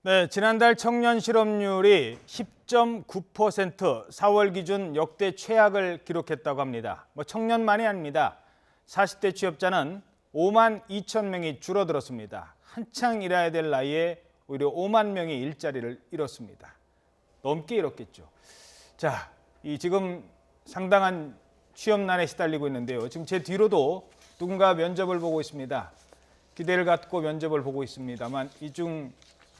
네, 지난달 청년 실업률이 10.9%, 4월 기준 역대 최악을 기록했다고 합니다. 청년만이 아닙니다. 40대 취업자는 5만 2천 명이 줄어들었습니다. 한창 일해야 될 나이에 오히려 5만 명이 일자리를 잃었습니다. 넘게 잃었겠죠. 자, 지금 상당한 취업난에 시달리고 있는데요. 지금 제 뒤로도 누군가 면접을 보고 있습니다. 기대를 갖고 면접을 보고 있습니다만 이 중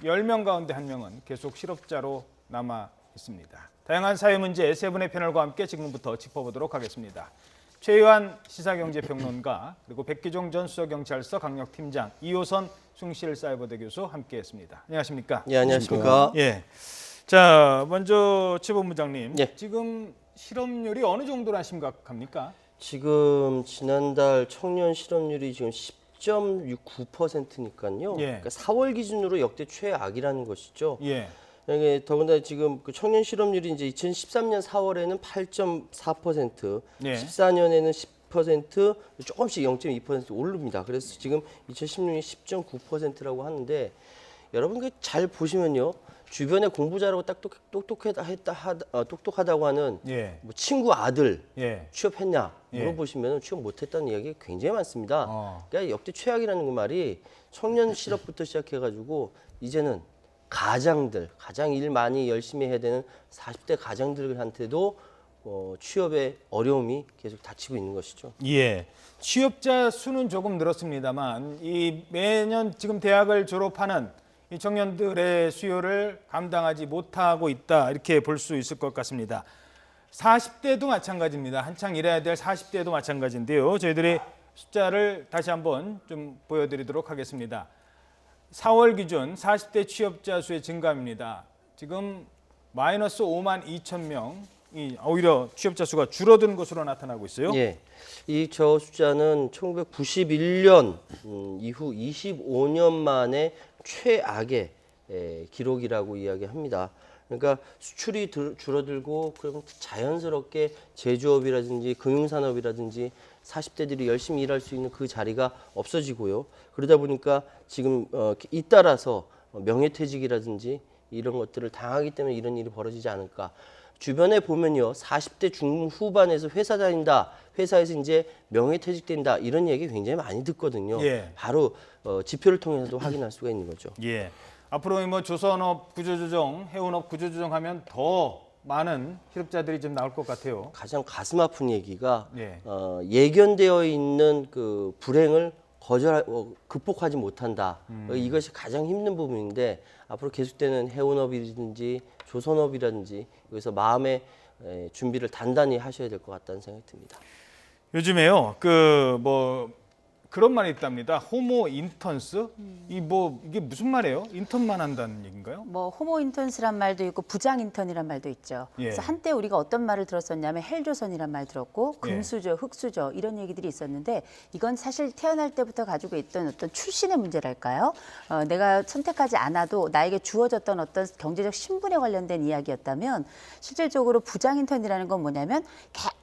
10명 가운데 1명은 계속 실업자로 남아 있습니다. 다양한 사회 문제 세 분의 패널과 함께 지금부터 짚어보도록 하겠습니다. 최유한 시사경제평론가 그리고 백기종 전 수서경찰서 강력팀장, 이호선 숭실사이버대 교수 함께했습니다. 안녕하십니까? 네, 안녕하십니까? 예. 자, 먼저 최 본부장님, 예. 지금 실업률이 어느 정도나 심각합니까? 지금 지난달 청년 실업률이 지금 10.69%니까요. 예. 그러니까 4월 기준으로 역대 최악이라는 것이죠. 예. 이게 더군다나 지금 그 청년 실업률이 이제 2013년 4월에는 8.4%, 예. 14년에는 10%, 조금씩 0.2% 오릅니다. 그래서 지금 2016년 10.9%라고 하는데 여러분 그 잘 보시면요. 주변에 공부 잘하고 똑똑하다고 하는 예. 뭐 친구 아들 예. 취업했냐 예. 물어보시면 취업 못했다는 이야기 굉장히 많습니다. 그러니까 역대 최악이라는 그 말이 청년 실업부터 시작해가지고 이제는 가장 일 많이 열심히 해야 되는 40대 가장들한테도 취업의 어려움이 계속 닥치고 있는 것이죠. 예. 취업자 수는 조금 늘었습니다만 이 매년 지금 대학을 졸업하는 이 청년들의 수요를 감당하지 못하고 있다, 이렇게 볼 수 있을 것 같습니다. 40대도 마찬가지입니다. 한창 일해야 될 40대도 마찬가지인데요. 저희들이 숫자를 다시 한번 좀 보여드리도록 하겠습니다. 4월 기준 40대 취업자 수의 증가입니다. 지금 마이너스 5만 2천 명이 오히려 취업자 수가 줄어든 것으로 나타나고 있어요. 예, 이 저 숫자는 1991년 이후 25년 만에 최악의 기록이라고 이야기합니다. 그러니까 수출이 줄어들고 그럼 자연스럽게 제조업이라든지 금융산업이라든지 40대들이 열심히 일할 수 있는 그 자리가 없어지고요. 그러다 보니까 지금 잇따라서 명예퇴직이라든지 이런 것들을 당하기 때문에 이런 일이 벌어지지 않을까. 주변에 보면요, 40대 중후반에서 회사 다닌다, 회사에서 이제 명예퇴직된다, 이런 얘기 굉장히 많이 듣거든요. 예. 바로 지표를 통해서도 확인할 수가 있는 거죠. 예. 앞으로 조선업 구조조정, 해운업 구조조정하면 더 많은 실업자들이 좀 나올 것 같아요. 가장 가슴 아픈 얘기가 예. 예견되어 있는 그 불행을 극복하지 못한다. 이것이 가장 힘든 부분인데 앞으로 계속되는 해운업이라든지 조선업이라든지 여기서 마음의 준비를 단단히 하셔야 될 것 같다는 생각이 듭니다. 요즘에요, 그런 말이 있답니다. 호모 인턴스? 이게 무슨 말이에요? 인턴만 한다는 얘기인가요? 호모 인턴스란 말도 있고 부장 인턴이란 말도 있죠. 예. 그래서 한때 우리가 어떤 말을 들었었냐면 헬조선이란 말 들었고 예. 금수저, 흑수저 이런 얘기들이 있었는데 이건 사실 태어날 때부터 가지고 있던 어떤 출신의 문제랄까요? 내가 선택하지 않아도 나에게 주어졌던 어떤 경제적 신분에 관련된 이야기였다면 실질적으로 부장 인턴이라는 건 뭐냐면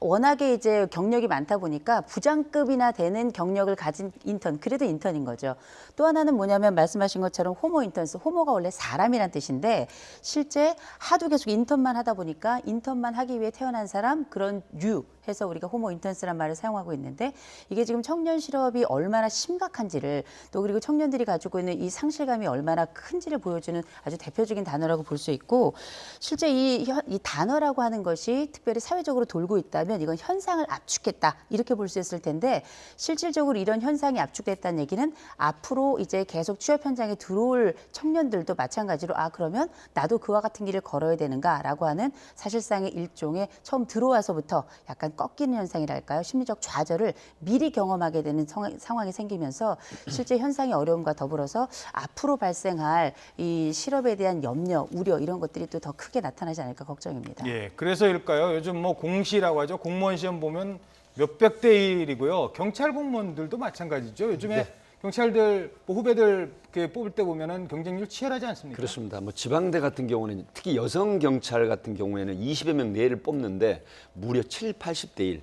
워낙에 이제 경력이 많다 보니까 부장급이나 되는 경력을 가진 인턴, 그래도 인턴인 거죠. 또 하나는 뭐냐면 말씀하신 것처럼 호모 인턴스, 호모가 원래 사람이란 뜻인데 실제 하도 계속 인턴만 하다 보니까 인턴만 하기 위해 태어난 사람, 그런 류 해서 우리가 호모 인턴스란 말을 사용하고 있는데 이게 지금 청년 실업이 얼마나 심각한지를 또 그리고 청년들이 가지고 있는 이 상실감이 얼마나 큰지를 보여주는 아주 대표적인 단어라고 볼 수 있고 실제 이 단어라고 하는 것이 특별히 사회적으로 돌고 있다면 이건 현상을 압축했다 이렇게 볼 수 있을 텐데 실질적으로 이런 현상이 압축됐다는 얘기는 앞으로 이제 계속 취업 현장에 들어올 청년들도 마찬가지로 그러면 나도 그와 같은 길을 걸어야 되는가라고 하는 사실상의 일종의 처음 들어와서부터 약간 꺾이는 현상이랄까요? 심리적 좌절을 미리 경험하게 되는 상황이 생기면서 실제 현상의 어려움과 더불어서 앞으로 발생할 이 실업에 대한 염려, 우려 이런 것들이 또 더 크게 나타나지 않을까 걱정입니다. 예, 그래서일까요? 요즘 공시라고 하죠. 공무원 시험 보면 몇백 대 1이고요. 경찰 공무원들도 마찬가지죠. 요즘에 네. 경찰들 후배들 뽑을 때 보면은 경쟁률 치열하지 않습니까? 그렇습니다. 지방대 같은 경우는 특히 여성 경찰 같은 경우에는 20여 명 내를 뽑는데 무려 7, 80대 1.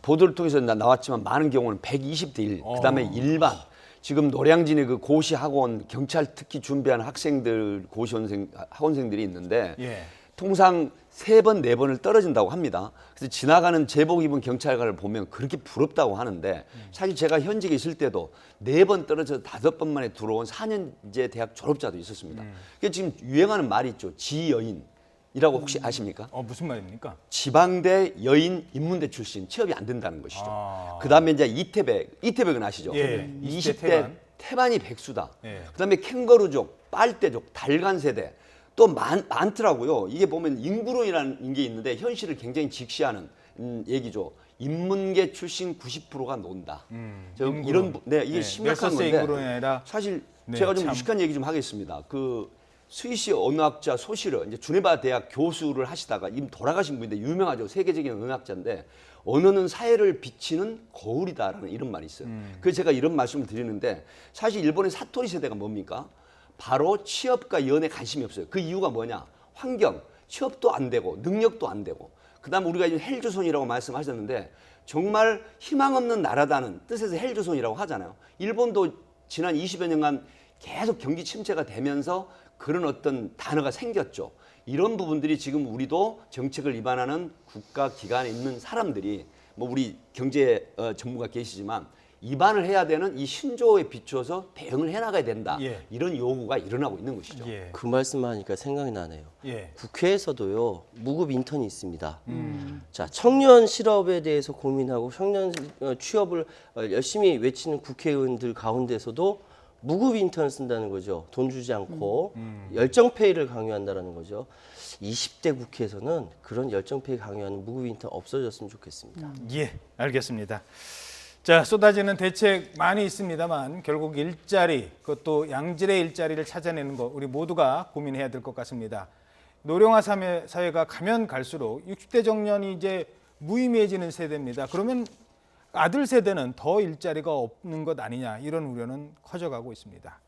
보도를 통해서 나왔지만 많은 경우는 120대 1. 그다음에 일반 지금 노량진의 그 고시 학원 경찰 특기 준비하는 학생들 고시원생 학원생들이 있는데 예. 통상 3번, 4번을 떨어진다고 합니다. 그래서 지나가는 제복 입은 경찰관을 보면 그렇게 부럽다고 하는데 사실 제가 현직에 있을 때도 4번 떨어져서 5번 만에 들어온 4년제 대학 졸업자도 있었습니다. 그게 지금 유행하는 말이 있죠. 지여인이라고 혹시 아십니까? 무슨 말입니까? 지방대 여인 인문대 출신 취업이 안 된다는 것이죠. 그다음에 이제 이태백은 아시죠? 예, 20대 태반. 태반이 백수다. 예. 그다음에 캥거루족, 빨대족, 달간 세대 또 많더라고요. 이게 보면 인구론이라는 게 있는데 현실을 굉장히 직시하는 얘기죠. 인문계 출신 90%가 논다. 이런 이게 심각한 몇 건데 인구론이 아니라 사실 네, 제가 좀 참. 무식한 얘기 좀 하겠습니다. 그 스위스 언어학자 소시르 이제 주네바 대학 교수를 하시다가 이미 돌아가신 분인데 유명하죠. 세계적인 언어학자인데 언어는 사회를 비치는 거울이다라는 이런 말이 있어요. 그래서 제가 이런 말씀을 드리는데 사실 일본의 사토리 세대가 뭡니까? 바로 취업과 연애에 관심이 없어요. 그 이유가 뭐냐? 환경, 취업도 안 되고 능력도 안 되고 그다음 우리가 지금 헬조선이라고 말씀하셨는데 정말 희망 없는 나라다는 뜻에서 헬조선이라고 하잖아요. 일본도 지난 20여 년간 계속 경기 침체가 되면서 그런 어떤 단어가 생겼죠. 이런 부분들이 지금 우리도 정책을 위반하는 국가 기관에 있는 사람들이 뭐 우리 경제 전문가 계시지만 위반을 해야 되는 이 신조어에 비추어서 대응을 해나가야 된다. 예. 이런 요구가 일어나고 있는 것이죠. 예. 그 말씀하니까 생각이 나네요. 예. 국회에서도요 무급 인턴이 있습니다. 자 청년 실업에 대해서 고민하고 청년 취업을 열심히 외치는 국회의원들 가운데서도 무급 인턴을 쓴다는 거죠. 돈 주지 않고 열정페이를 강요한다는 거죠. 20대 국회에서는 그런 열정페이 강요하는 무급 인턴 없어졌으면 좋겠습니다. 예, 알겠습니다. 자, 쏟아지는 대책 많이 있습니다만 결국 일자리, 그것도 양질의 일자리를 찾아내는 거 우리 모두가 고민해야 될 것 같습니다. 노령화 사회가 가면 갈수록 60대 정년이 이제 무의미해지는 세대입니다. 그러면 아들 세대는 더 일자리가 없는 것 아니냐 이런 우려는 커져가고 있습니다.